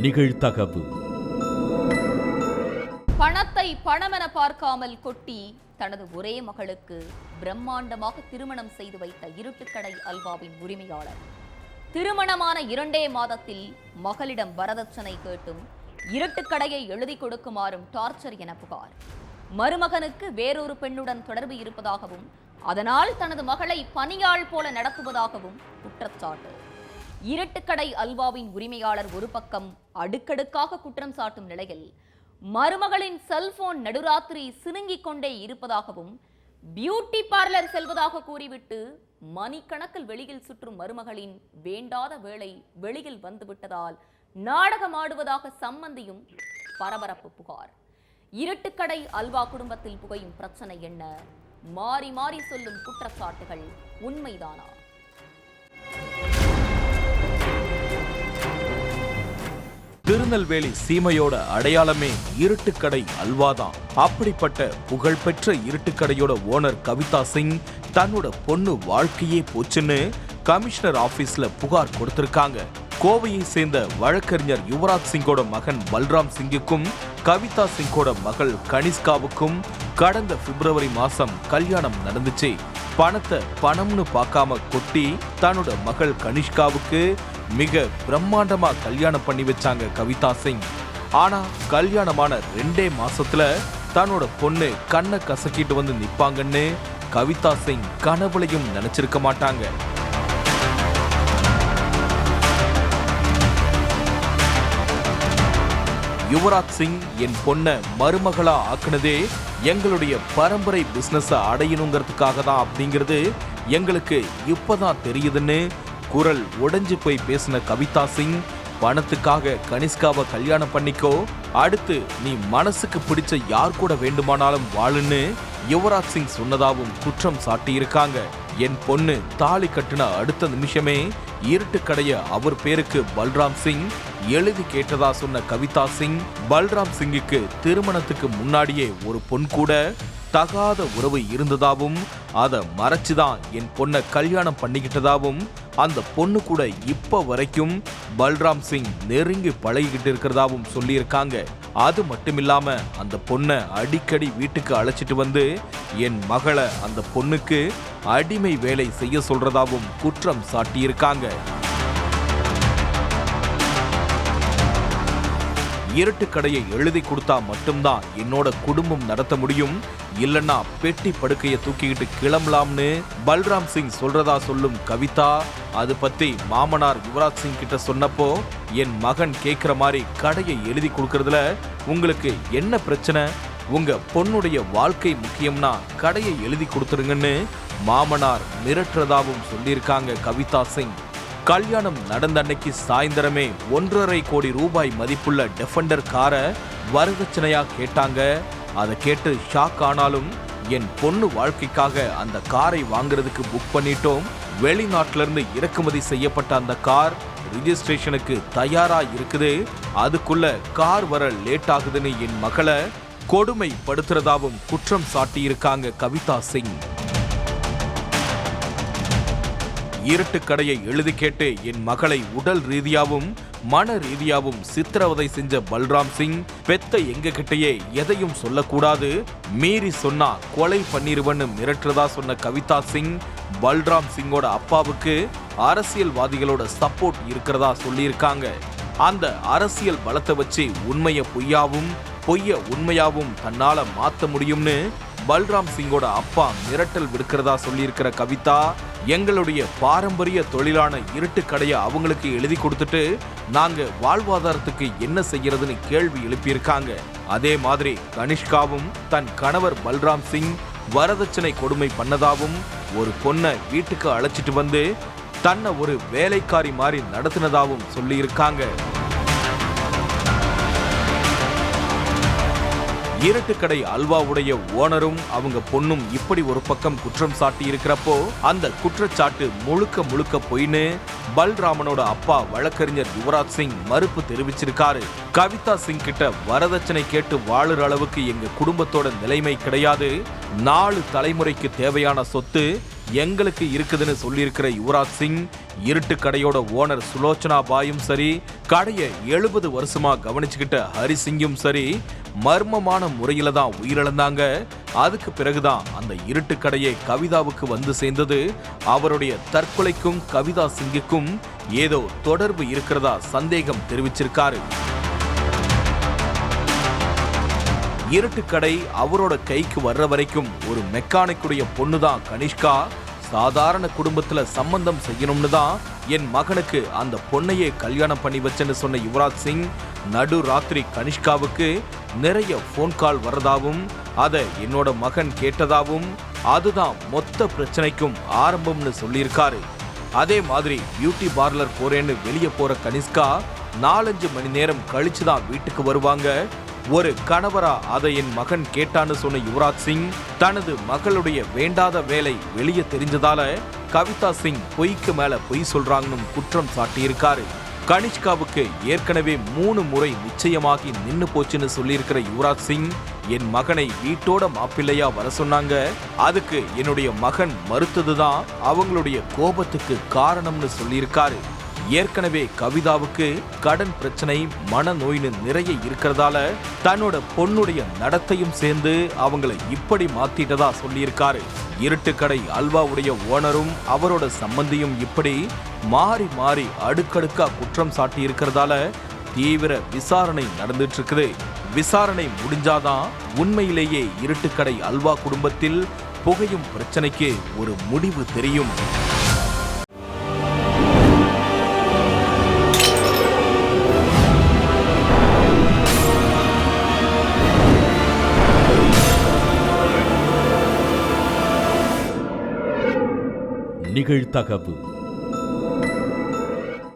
நிகழ்தகவு. பணத்தை பணமென பார்க்காமல் கொட்டி தனது ஒரே மகளுக்கு பிரம்மாண்டமாக திருமணம் செய்து வைத்த இருட்டுக்கடை அல்வாவின் உரிமையாளர் திருமணமான 2 மாதத்தில் மகளிடம் வரதட்சணை கேட்டும் இருட்டுக்கடையை எழுதி கொடுக்குமாறும் டார்ச்சர் என புகார். மருமகனுக்கு வேறொரு பெண்ணுடன் தொடர்பு இருப்பதாகவும் அதனால் தனது மகளை பணியாள் போல நடத்துவதாகவும் குற்றச்சாட்டு. இருட்டுக்கடை அல்வாவின் உரிமையாளர் ஒரு பக்கம் அடுக்கடுக்காக குற்றம் சாட்டும் நிலையில் மருமகளின் செல்போன் நடுராத்திரி சினுங்கிக் கொண்டே இருப்பதாகவும் பியூட்டி பார்லர் செல்வதாக கூறிவிட்டு மணிக்கணக்கில் வெளியில் சுற்றும் மருமகளின் வேண்டாத வேளை வெளியில் வந்துவிட்டதால் நாடகமாடுவதாக சம்மந்தியும் பரபரப்பு புகார். இருட்டுக்கடை அல்வா குடும்பத்தில் புகையும் பிரச்சனை என்ன? மாறி மாறி சொல்லும் குற்றச்சாட்டுகள் உண்மைதானா? திருநெல்வேலி சீமையோட அடையாளமே இருட்டுக்கடை அல்வாதான். அப்படிப்பட்ட புகழ்பெற்ற இருட்டுக்கடையோட ஓனர் கவிதா சிங் தன்னோட பொண்ணு வாழ்க்கையே போச்சுன்னு கமிஷனர் ஆபீஸ்ல புகார் கொடுத்திருக்காங்க. கோவையை சேர்ந்த வழக்கறிஞர் யுவராஜ் சிங்கோட மகன் பல்ராம் சிங்குக்கும் கவிதா சிங்கோட மகள் கனிஷ்காவுக்கும் கடந்த பிப்ரவரி மாசம் கல்யாணம் நடந்துச்சு. பணத்தை பணம்னு பார்க்காம கொட்டி தன்னோட மகள் கனிஷ்காவுக்கு மிக பிரம்மாண்டமா கல்யாணம் பண்ணி வச்சாங்க கவிதா சிங். ஆனா கல்யாணமான 2 மாசத்துல தன்னோட பொண்ணு கண்ணை கசக்கிட்டு வந்து நிப்பாங்கன்னு கவிதா சிங் கனவுலையும் நினைச்சிருக்க மாட்டாங்க. யுவராஜ் சிங் என் பொண்ணை மருமகளா ஆக்குனதே எங்களுடைய பரம்பரை பிசினஸ் அடையணுங்கிறதுக்காக தான் அப்படிங்கிறது எங்களுக்கு இப்பதான் தெரியுதுன்னு குரல் உடைஞ்சு போய் பேசின கவிதா சிங், பணத்துக்காக கனிஷ்காவை கல்யாணம் பண்ணிக்கோ, அடுத்து நீ மனசுக்கு பிடிச்ச யார் கூட வேண்டுமானாலும் வாழுன்னு யுவராஜ் சிங் சொன்னதாவும் குற்றம் சாட்டியிருக்காங்க. என் பொண்ணு தாலி கட்டின அடுத்த நிமிஷமே இருட்டுக்கடைய அவர் பேருக்கு பல்ராம் சிங் எழுதி கேட்டதா சொன்ன கவிதா சிங், பல்ராம் சிங்குக்கு திருமணத்துக்கு முன்னாடியே ஒரு பொன் கூட தகாத உறவு இருந்ததாவும் அதை மறைச்சுதான் என் பொண்ணை கல்யாணம் பண்ணிக்கிட்டதாவும் அந்த பொண்ணு கூட இப்ப வரைக்கும் பல்ராம் சிங் நெருங்கி பழகிக்கிட்டு இருக்கிறதாவும் சொல்லியிருக்காங்க. அது மட்டுமில்லாம அந்த பொண்ணை அடிக்கடி வீட்டுக்கு அழைச்சிட்டு வந்து என் மகளை அந்த பொண்ணுக்கு அடிமை வேலை செய்ய சொல்றதாவும் குற்றம் சாட்டியிருக்காங்க. இருட்டுக்கடையை எழுதி கொடுத்தா மட்டும்தான் என்னோட குடும்பம் நடத்த முடியும், இல்லன்னா பெட்டி படுக்கையை தூக்கிக்கிட்டு கிளம்பலாம்னு பல்ராம் சிங் சொல்றதா சொல்லும் கவிதா, அது பத்தி மாமனார் யுவராஜ் சிங் கிட்ட சொன்னப்போ என் மகன் கேட்கிற மாதிரி கடையை எழுதி கொடுக்கறதுல உங்களுக்கு என்ன பிரச்சனை, உங்க பொண்ணுடைய வாழ்க்கை முக்கியம்னா கடையை எழுதி கொடுத்துருங்கன்னு மாமனார் மிரட்டுறதாவும் சொல்லியிருக்காங்க கவிதா சிங். கல்யாணம் நடந்த அன்னைக்கு சாயந்தரமே 1.5 கோடி ரூபாய் மதிப்புள்ள டெஃபெண்டர் காரை வரதட்சணையா கேட்டாங்க. அதை கேட்டு ஷாக் ஆனாலும் என் பொண்ணு வாழ்க்கைக்காக அந்த காரை வாங்குறதுக்கு புக் பண்ணிட்டோம், வெளிநாட்டுல இருந்து இறக்குமதி செய்யப்பட்ட அந்த கார் ரிஜிஸ்ட்ரேஷனுக்கு தயாரா இருக்குது, அதுக்குள்ள கார் வர லேட் ஆகுதுன்னு என் மகளை கொடுமைப்படுத்துறதாவும் குற்றம் சாட்டியிருக்காங்க கவிதா சிங். இருட்டுக்கடையை எழுதி கேட்டு என் மகளை உடல் ரீதியாவும் மன ரீதியாவும் சித்திரவதை செஞ்ச பல்ராம் சிங், பெத்த எங்க கிட்டையே எதையும் சொல்லக்கூடாது, மீறி சொன்னா கொலை பண்ணிருவன்னு மிரட்டுறதா சொன்ன கவிதா சிங், பல்ராம் சிங்கோட அப்பாவுக்கு அரசியல்வாதிகளோட சப்போர்ட் இருக்கிறதா சொல்லியிருக்காங்க. அந்த அரசியல் பலத்தை வச்சு உண்மைய பொய்யாவும் பொய்ய உண்மையாவும் தன்னால மாத்த முடியும்னு பல்ராம் சிங்கோட அப்பா மிரட்டல் விடுக்கிறதா சொல்லியிருக்கிற கவிதா, எங்களுடைய பாரம்பரிய தொழிலான இருட்டுக்கடையை அவங்களுக்கு எழுதி கொடுத்துட்டு நாங்க வாழ்வாதாரத்துக்கு என்ன செய்யறதுன்னு கேள்வி எழுப்பியிருக்காங்க. அதே மாதிரி கனிஷ்காவும் தன் கணவர் பல்ராம் சிங் வரதட்சணை கொடுமை பண்ணதாவும் ஒரு பொண்ணை வீட்டுக்கு அழைச்சிட்டு வந்து தன்னை ஒரு வேலைக்காரி மாதிரி நடத்தினதாவும் சொல்லியிருக்காங்க. இருட்டுக்கடை அல்வாவுடைய ஓனரும் அவங்க பொண்ணும் இப்படி ஒரு பக்கம் குற்றம் சாட்டி இருக்கிறப்போ அந்த குற்றச்சாட்டு முழுக்க முழுக்க பொய்னு பல்ராமனோட அப்பா வழக்கறிஞர் யுவராஜ் சிங் மறுப்பு தெரிவிச்சிருக்காரு. கவிதா சிங் கிட்ட வரதட்சணை கேட்டு வாழுற அளவுக்கு எங்க குடும்பத்தோட நிலைமை கிடையாது, 4 தலைமுறைக்கு தேவையான சொத்து எங்களுக்கு இருக்குதுன்னு சொல்லியிருக்கிற யுவராஜ் சிங் இருட்டு கடையோட ஓனர் சுலோச்சனா பாயும் சரி, கடையை 70 வருஷமா கவனிச்சுக்கிட்ட ஹரிசிங்கும் சரி, மர்மமான முறையில தான் உயிரிழந்தாங்க. அதுக்கு பிறகுதான் அந்த இருட்டு கடையை கவிதாவுக்கு வந்து சேர்ந்தது. அவருடைய தற்கொலைக்கும் கவிதா சிங்குக்கும் ஏதோ தொடர்பு இருக்கிறதா சந்தேகம் தெரிவிச்சிருக்காரு. இருட்டுக்கடை அவரோட கைக்கு வர்ற வரைக்கும் ஒரு மெக்கானிக்குடைய பொண்ணுதான் கனிஷ்கா. சாதாரண குடும்பத்துல சம்பந்தம் செய்யணும்னு தான் என் மகனுக்கு அந்த பொண்ணையே கல்யாணம் பண்ணி வச்சேன்னு சொன்ன யுவராஜ் சிங் நடு ராத்திரி கனிஷ்காவுக்கு நிறைய போன் கால் வர்றதாவும் அதை என்னோட மகன் கேட்டதாவும் அதுதான் மொத்த பிரச்சனைக்கும் ஆரம்பம்னு சொல்லியிருக்காரு. அதே மாதிரி பியூட்டி பார்லர் போறேன்னு வெளியே போற கனிஷ்கா 4-5 மணி நேரம் கழிச்சுதான் வீட்டுக்கு வருவாங்க. ஒரு கணவரா அதை என் மகன் கேட்டான்னு சொன்ன யுவராஜ் சிங் தனது மகளுடைய வேண்டாத வேலை வெளியே தெரிஞ்சதால கவிதா சிங் பொய்க்கு மேல பொய் சொல்றாங்கன்னு குற்றம் சாட்டியிருக்காரு. கனிஷ்காவுக்கு ஏற்கனவே 3 முறை நிச்சயமாகி நின்னு போச்சுன்னு சொல்லியிருக்கிற யுவராஜ் சிங் என் மகனை வீட்டோட மாப்பிள்ளையா வர சொன்னாங்க, அதுக்கு என்னுடைய மகன் மறுத்ததுதான் அவங்களுடைய கோபத்துக்கு காரணம்னு சொல்லியிருக்காரு. ஏற்கனவே கவிதாவுக்கு கடன் பிரச்சனை, மனநோயின்னு நிறைய இருக்கிறதால தன்னோட பொண்ணுடைய நடத்தையும் சேர்ந்து அவங்களை இப்படி மாத்திட்டதா சொல்லியிருக்காரு. இருட்டுக்கடை அல்வாவுடைய ஓனரும் அவரோட சம்பந்தியும் இப்படி மாறி மாறி அடுக்கடுக்கா குற்றம் சாட்டி இருக்கிறதால தீவிர விசாரணை நடந்துட்டு இருக்குது. விசாரணை முடிஞ்சாதான் உண்மையிலேயே இருட்டுக்கடை அல்வா குடும்பத்தில் புகையும் பிரச்சனைக்கு ஒரு முடிவு தெரியும். நிகழ்தகவு